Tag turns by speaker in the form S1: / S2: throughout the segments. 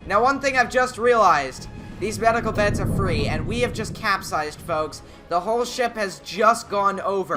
S1: Now, one thing I've just realized, these medical beds are free, and we have just capsized, folks. The whole ship has just gone over.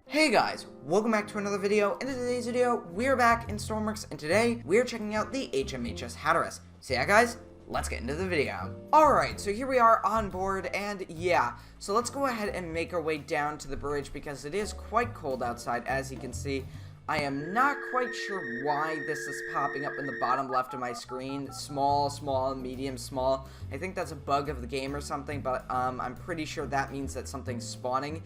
S1: Hey guys, welcome back to another video. In today's video, we're back in Stormworks, and today, we're checking out the HMHS Hatteras. So yeah, guys, let's get into the video. Alright, so here we are on board, and yeah, so let's go ahead and make our way down to the bridge, because it is quite cold outside, as you can see. I am not quite sure why this is popping up in the bottom left of my screen. Small, small, medium, small. I think that's a bug of the game or something, but I'm pretty sure that means that something's spawning.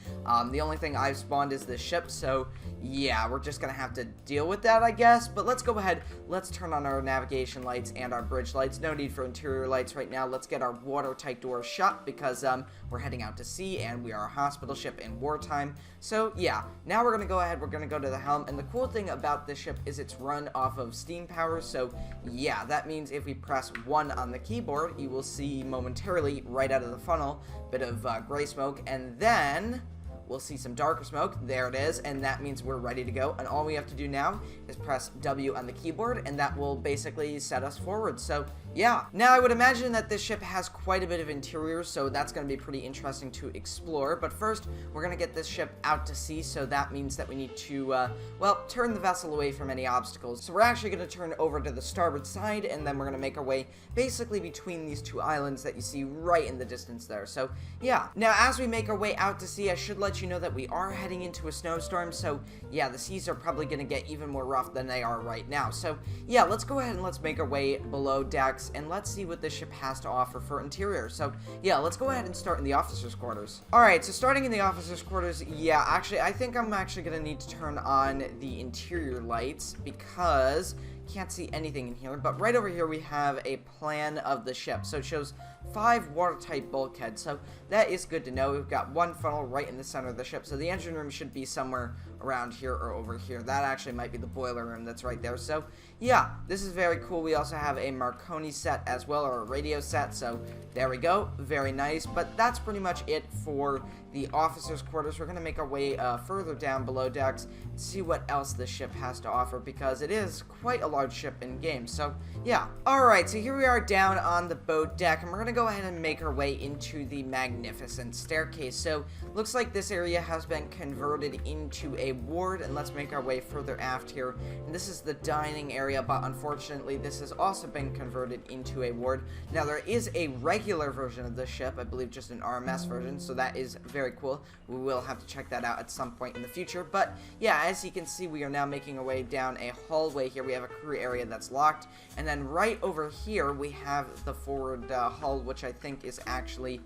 S1: The only thing I've spawned is the ship, so yeah, we're just gonna have to deal with that, I guess. But let's go ahead, let's turn on our navigation lights and our bridge lights. No need for interior lights right now. Let's get our watertight doors shut, because we're heading out to sea, and we are a hospital ship in wartime. So yeah, now we're gonna go ahead, we're gonna go to the helm, and the cool thing about this ship is it's run off of steam power, so yeah, that means if we press 1 on the keyboard, you will see momentarily right out of the funnel bit of gray smoke, and then we'll see some darker smoke. There it is, and that means we're ready to go, and all we have to do now is press W on the keyboard, and that will basically set us forward. So yeah, now I would imagine that this ship has quite a bit of interior, so that's going to be pretty interesting to explore. But first, we're going to get this ship out to sea, so that means that we need to, well, turn the vessel away from any obstacles. So we're actually going to turn over to the starboard side, and then we're going to make our way basically between these two islands that you see right in the distance there. So yeah, now as we make our way out to sea, I should let you know that we are heading into a snowstorm, so yeah, the seas are probably going to get even more rough than they are right now. So yeah, let's go ahead and let's make our way below decks, and let's see what this ship has to offer for interior. So yeah, let's go ahead and start in the officers' quarters. Alright, so starting in the officers' quarters, yeah, actually, I think I'm actually going to need to turn on the interior lights, because can't see anything in here. But right over here we have a plan of the ship, so it shows 5 watertight bulkheads, so that is good to know. We've got 1 funnel right in the center of the ship, so the engine room should be somewhere around here or over here. That actually might be the boiler room that's right there. So yeah, this is very cool. We also have a Marconi set as well, or a radio set, so there we go, very nice. But that's pretty much it for the officers' quarters. We're going to make our way further down below decks and see what else this ship has to offer, because it is quite a large ship in game. So yeah, alright, so here we are down on the boat deck, and we're going to go ahead and make our way into the magnificent staircase. So looks like this area has been converted into a ward, and let's make our way further aft here. And this is the dining area, but unfortunately this has also been converted into a ward. Now there is a regular version of the ship, I believe just an RMS version, so that is very cool. We will have to check that out at some point in the future. But yeah, as you can see, we are now making our way down a hallway here. We have a crew area that's locked, and then right over here we have the forward hull, which I think is actually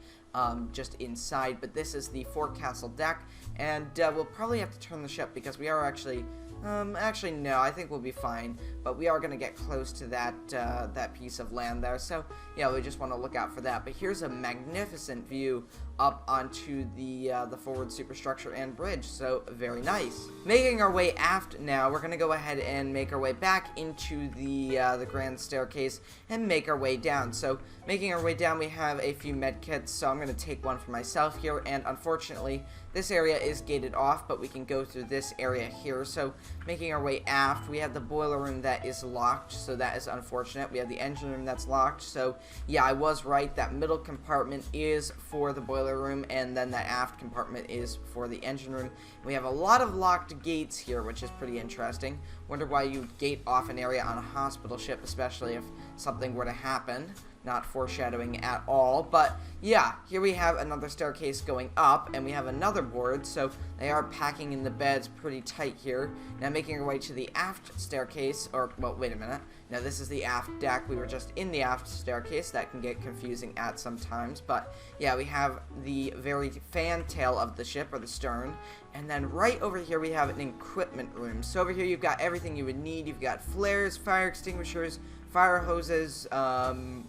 S1: just inside, but this is the forecastle deck, and we'll probably have to turn the ship, because we are actually no, I think we'll be fine, but we are going to get close to that that piece of land there, so yeah, we just want to look out for that. But here's a magnificent view up onto the forward superstructure and bridge, so very nice. Making our way aft now, we're going to go ahead and make our way back into the grand staircase and make our way down. So making our way down, we have a few med kits, so I'm going to take one for myself here, and unfortunately this area is gated off, but we can go through this area here. So making our way aft, we have the boiler room that is locked, so that is unfortunate. We have the engine room that's locked, so yeah, I was right, that middle compartment is for the boiler room, and then the aft compartment is for the engine room. We have a lot of locked gates here, which is pretty interesting. Wonder why you gate off an area on a hospital ship, especially if something were to happen. Not foreshadowing at all, but yeah, here we have another staircase going up, and we have another board, so they are packing in the beds pretty tight here. Now making our way to the aft staircase, or, well, wait a minute. Now this is the aft deck. We were just in the aft staircase. That can get confusing at some times, but yeah, we have the very fantail of the ship, or the stern, and then right over here we have an equipment room. So over here you've got everything you would need. You've got flares, fire extinguishers, fire hoses,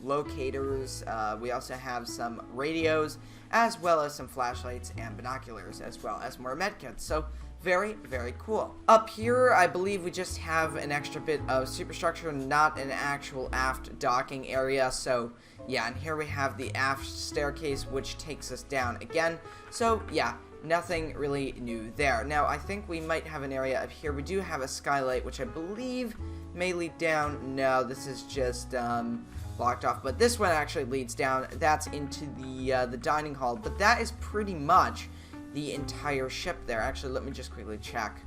S1: locators. We also have some radios, as well as some flashlights and binoculars, as well as more medkits. So very, very cool. Up here, I believe we just have an extra bit of superstructure, not an actual aft docking area. So yeah, and here we have the aft staircase, which takes us down again. So yeah, nothing really new there. Now, I think we might have an area up here. We do have a skylight, which I believe may lead down. No, this is just blocked off, but this one actually leads down. That's into the dining hall, but that is pretty much the entire ship there. Actually, let me just quickly check.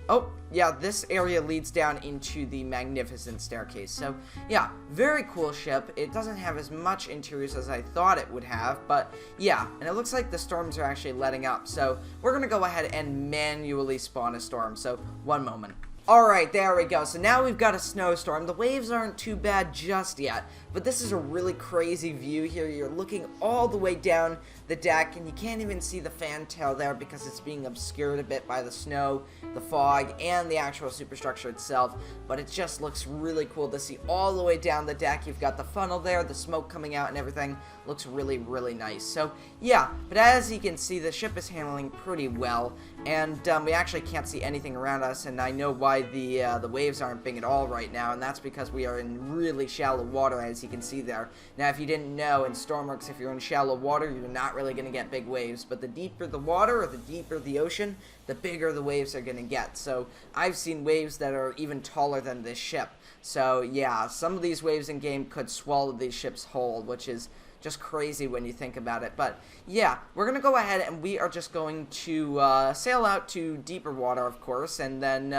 S1: Oh, yeah, this area leads down into the magnificent staircase. So, yeah, very cool ship. It doesn't have as much interiors as I thought it would have, but yeah, and it looks like the storms are actually letting up. So, we're going to go ahead and manually spawn a storm. So, one moment. Alright, there we go. So now we've got a snowstorm. The waves aren't too bad just yet, but this is a really crazy view here. You're looking all the way down the deck, and you can't even see the fantail there because it's being obscured a bit by the snow, the fog, and the actual superstructure itself, but it just looks really cool to see all the way down the deck. You've got the funnel there, the smoke coming out and everything. Looks really, really nice. So, yeah, but as you can see, the ship is handling pretty well, and we actually can't see anything around us, and I know why the waves aren't big at all right now, and that's because we are in really shallow water, as you can see there. Now, if you didn't know, in Stormworks, if you're in shallow water, you're not really going to get big waves, but the deeper the water or the deeper the ocean, the bigger the waves are going to get. So, I've seen waves that are even taller than this ship. So, yeah, some of these waves in game could swallow these ships whole, which is just crazy when you think about it. But yeah, we're gonna go ahead and we are just going to sail out to deeper water, of course, and then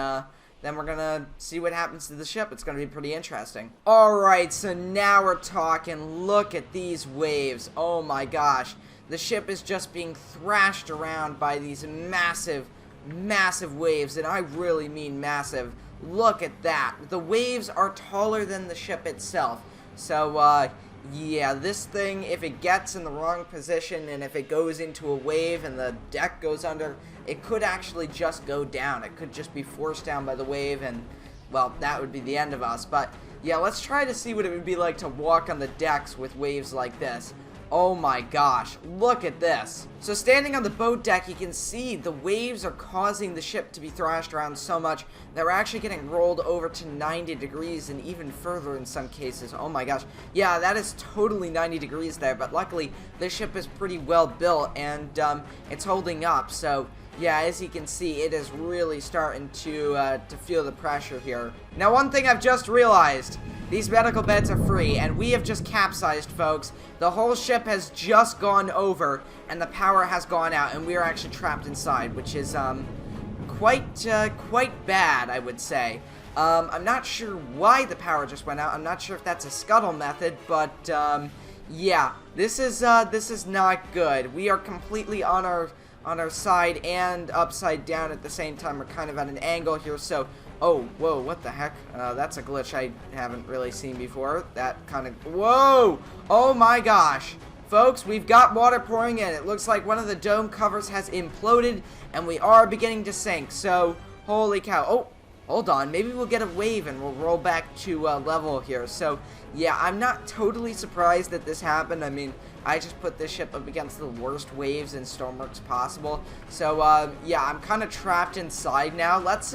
S1: we're gonna see what happens to the ship. It's gonna be pretty interesting. Alright, so now we're talking. Look at these waves. Oh my gosh. The ship is just being thrashed around by these massive, massive waves, and I really mean massive. Look at that. The waves are taller than the ship itself. So, yeah, this thing, if it gets in the wrong position and if it goes into a wave and the deck goes under, it could actually just go down. It could just be forced down by the wave and, well, that would be the end of us. But, yeah, let's try to see what it would be like to walk on the decks with waves like this. Oh my gosh, look at this. So standing on the boat deck, you can see the waves are causing the ship to be thrashed around so much that we're actually getting rolled over to 90 degrees and even further in some cases. Oh my gosh. Yeah, that is totally 90 degrees there, but luckily this ship is pretty well built and it's holding up. So yeah, as you can see, it is really starting to feel the pressure here. Now, one thing I've just realized, these medical beds are free, and we have just capsized, folks. The whole ship has just gone over, and the power has gone out, and we are actually trapped inside, which is quite bad, I would say. I'm not sure why the power just went out. I'm not sure if that's a scuttle method, but yeah, this is not good. We are completely on our side and upside down at the same time. We're kind of at an angle here, so oh, whoa, what the heck? That's a glitch I haven't really seen before. That kind of, whoa, oh my gosh. Folks, we've got water pouring in. It looks like one of the dome covers has imploded, and we are beginning to sink, so holy cow. Oh, hold on, maybe we'll get a wave and we'll roll back to level here. So yeah, I'm not totally surprised that this happened. I mean, I just put this ship up against the worst waves in Stormworks possible. So, yeah, I'm kind of trapped inside now. Let's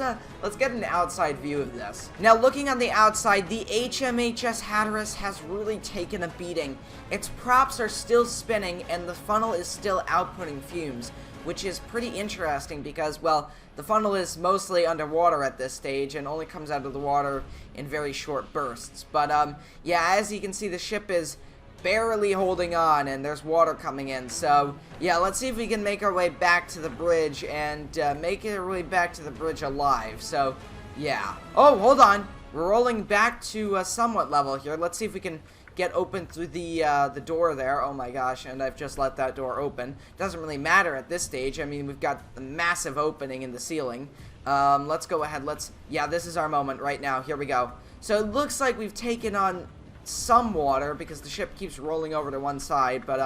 S1: get an outside view of this. Now, looking on the outside, the HMHS Hatteras has really taken a beating. Its props are still spinning, and the funnel is still outputting fumes, which is pretty interesting because, well, the funnel is mostly underwater at this stage and only comes out of the water in very short bursts. But, yeah, as you can see, the ship is barely holding on, and there's water coming in. So yeah, let's see if we can make our way back to the bridge and make our way back to the bridge alive. So yeah, oh, hold on, we're rolling back to a somewhat level here. Let's see if we can get open through the door there. Oh my gosh, and I've just let that door open. Doesn't really matter at this stage. I mean, we've got the massive opening in the ceiling. Let's go ahead. Yeah, this is our moment right now. Here we go. So it looks like we've taken on some water because the ship keeps rolling over to one side, but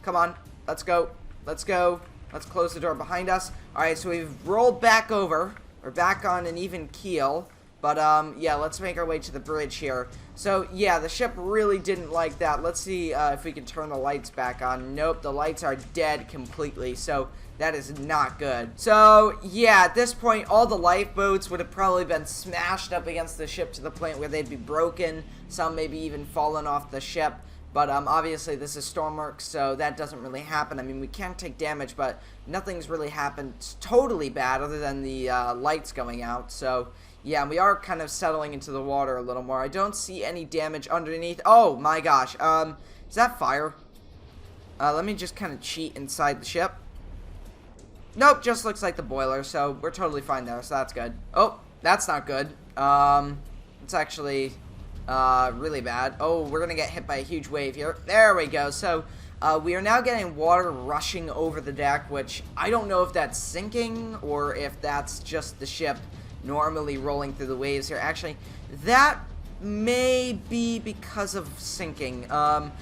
S1: come on, let's go, let's close the door behind us. Alright, so we've rolled back over, we're back on an even keel, but yeah, let's make our way to the bridge here. So yeah, the ship really didn't like that. Let's see if we can turn the lights back on. Nope, the lights are dead completely, so that is not good. So yeah, at this point, all the lifeboats would have probably been smashed up against the ship to the point where they'd be broken, some maybe even fallen off the ship. But obviously this is Stormworks, so that doesn't really happen. I mean, we can take damage, but nothing's really happened totally bad other than the lights going out. So yeah, we are kind of settling into the water a little more. I don't see any damage underneath. Oh my gosh, is that fire? Let me just kind of cheat inside the ship. Nope, just looks like the boiler, so we're totally fine there, so that's good. Oh, that's not good. It's actually really bad. Oh, we're gonna get hit by a huge wave here. There we go. So we are now getting water rushing over the deck, which I don't know if that's sinking or if that's just the ship normally rolling through the waves here. Actually, that may be because of sinking.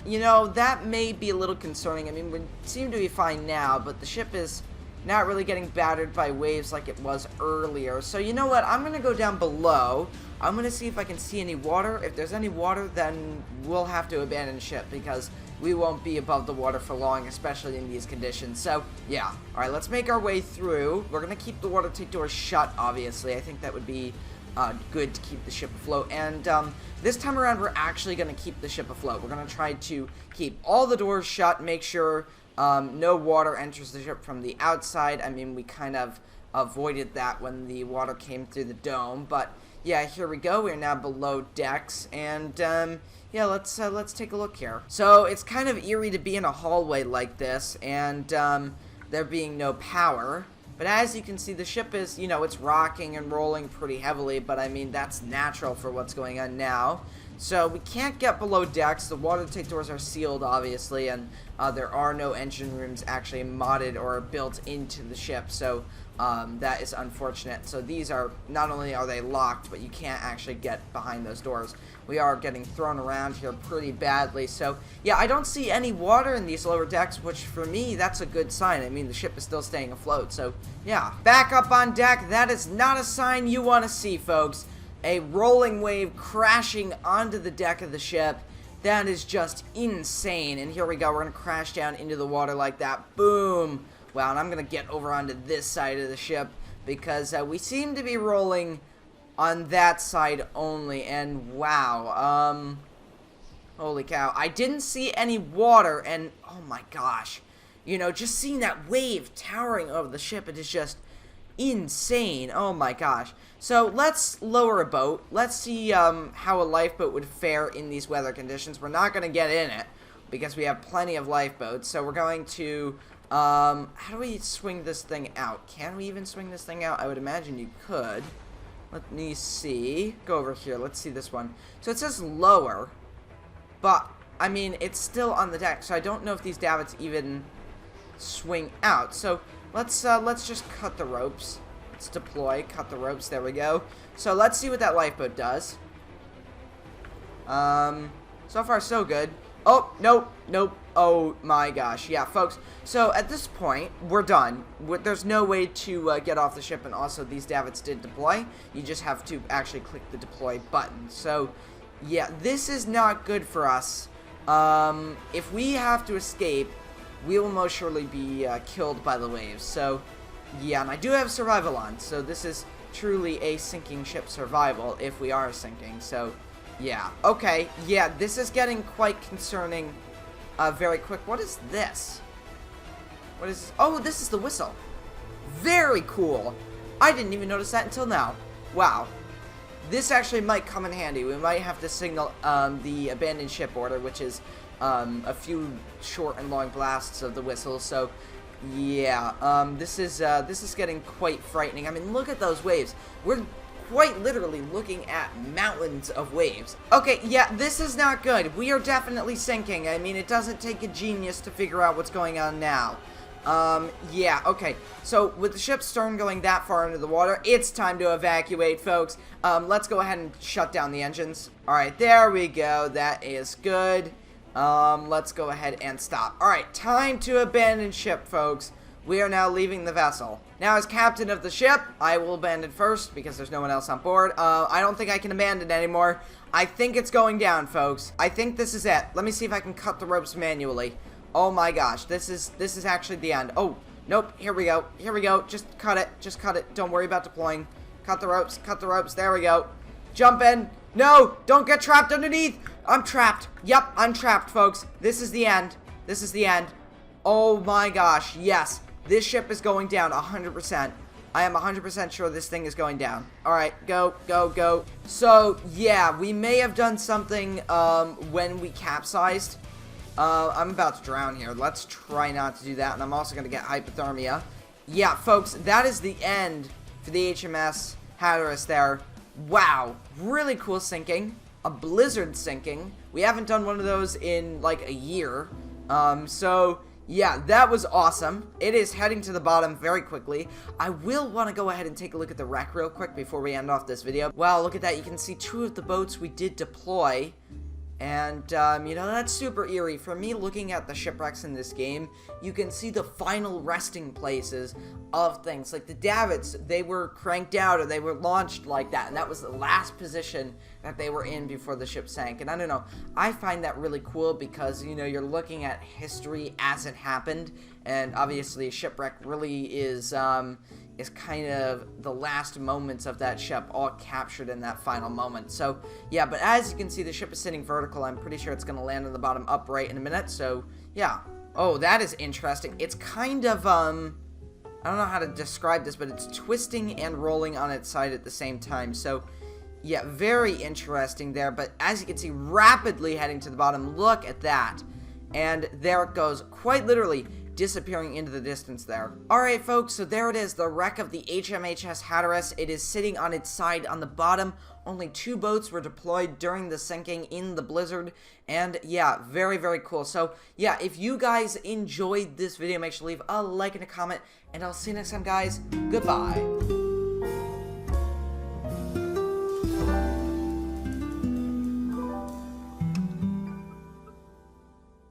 S1: You know, that may be a little concerning. I mean, we seem to be fine now, but the ship is not really getting battered by waves like it was earlier. So you know what? I'm going to go down below. I'm going to see if I can see any water. If there's any water, then we'll have to abandon ship because we won't be above the water for long, especially in these conditions. So, yeah. Alright, let's make our way through. We're going to keep the water tank doors shut, obviously. I think that would be good to keep the ship afloat. And this time around, we're actually going to keep the ship afloat. We're going to try to keep all the doors shut, make sure no water enters the ship from the outside. I mean, we kind of avoided that when the water came through the dome. But, yeah, here we go. We're now below decks. And, yeah, let's take a look here. So, it's kind of eerie to be in a hallway like this, and there being no power. But as you can see, the ship is, you know, it's rocking and rolling pretty heavily, but I mean, that's natural for what's going on now. So we can't get below decks. The water tank doors are sealed, obviously, and there are no engine rooms actually modded or built into the ship. So that is unfortunate. So these are, not only are they locked, but you can't actually get behind those doors. We are getting thrown around here pretty badly. So yeah, I don't see any water in these lower decks, which for me, that's a good sign. I mean, the ship is still staying afloat. So yeah, back up on deck. That is not a sign you want to see, folks. A rolling wave crashing onto the deck of the ship. That is just insane. And here we go. We're going to crash down into the water like that. Boom. Wow, and I'm going to get over onto this side of the ship because we seem to be rolling on that side only. And wow. Holy cow. I didn't see any water, and oh my gosh. You know, just seeing that wave towering over the ship, it is just insane. Oh my gosh. So let's lower a boat. Let's see how a lifeboat would fare in these weather conditions. We're not going to get in it because we have plenty of lifeboats. So we're going to, how do we swing this thing out? Can we even swing this thing out? I would imagine you could. Let me see. Go over here. Let's see this one. So it says lower, but I mean, it's still on the deck. So I don't know if these davits even swing out. So let's just cut the ropes. Let's deploy, cut the ropes, there we go. So let's see what that lifeboat does. So far so good. Oh, nope, nope, oh my gosh, yeah, folks. So at this point, we're done. There's no way to get off the ship, and also these davits did deploy. You just have to actually click the deploy button. So, yeah, this is not good for us. If we have to escape, we will most surely be killed by the waves. So, yeah, and I do have survival on, so this is truly a sinking ship survival if we are sinking. So, yeah. Okay, yeah, this is getting quite concerning very quick. What is this? What is this? Oh, this is the whistle. Very cool. I didn't even notice that until now. Wow. This actually might come in handy. We might have to signal the abandoned ship order, which is a few short and long blasts of the whistle. So, yeah, this is getting quite frightening. I mean, look at those waves. We're quite literally looking at mountains of waves. Okay, yeah, this is not good. We are definitely sinking. I mean, it doesn't take a genius to figure out what's going on now. Yeah, okay. So, with the ship's stern going that far into the water, it's time to evacuate, folks. Let's go ahead and shut down the engines. Alright, there we go. That is good. Let's go ahead and stop. Alright, time to abandon ship, folks. We are now leaving the vessel. Now, as captain of the ship, I will abandon first because there's no one else on board. I don't think I can abandon anymore. I think it's going down, folks. I think this is it. Let me see if I can cut the ropes manually. Oh my gosh, this is actually the end. Oh, nope, here we go. Here we go. Just cut it. Just cut it. Don't worry about deploying. Cut the ropes. Cut the ropes. There we go. Jump in. No, don't get trapped underneath. I'm trapped. Yep, I'm trapped, folks. This is the end. This is the end. Oh my gosh, yes. This ship is going down 100%. I am 100% sure this thing is going down. Alright, go, go, go. So, yeah, we may have done something when we capsized. I'm about to drown here. Let's try not to do that, and I'm also going to get hypothermia. Yeah, folks, that is the end for the HMS Hatteras there. Wow, really cool sinking. A blizzard sinking. We haven't done one of those in, like, a year. So... yeah, that was awesome. It is heading to the bottom very quickly. I will want to go ahead and take a look at the wreck real quick before we end off this video. Wow, look at that. You can see 2 of the boats we did deploy. And, you know, that's super eerie. For me, looking at the shipwrecks in this game, you can see the final resting places of things. Like the davits, they were cranked out or they were launched like that. And that was the last position that they were in before the ship sank. And I don't know, I find that really cool because, you know, you're looking at history as it happened. And obviously, a shipwreck really is kind of the last moments of that ship all captured in that final moment. So, yeah, but as you can see, the ship is sitting vertical. I'm pretty sure it's going to land on the bottom upright in a minute. So, yeah. Oh, that is interesting. It's kind of, I don't know how to describe this, but it's twisting and rolling on its side at the same time. So, yeah, very interesting there. But as you can see, rapidly heading to the bottom. Look at that. And there it goes, quite literally disappearing into the distance there. Alright, folks, so there it is, the wreck of the HMHS Hatteras. It is sitting on its side on the bottom. Only 2 boats were deployed during the sinking in the blizzard. And yeah, very, very cool. So yeah, if you guys enjoyed this video, make sure to leave a like and a comment. And I'll see you next time, guys. Goodbye.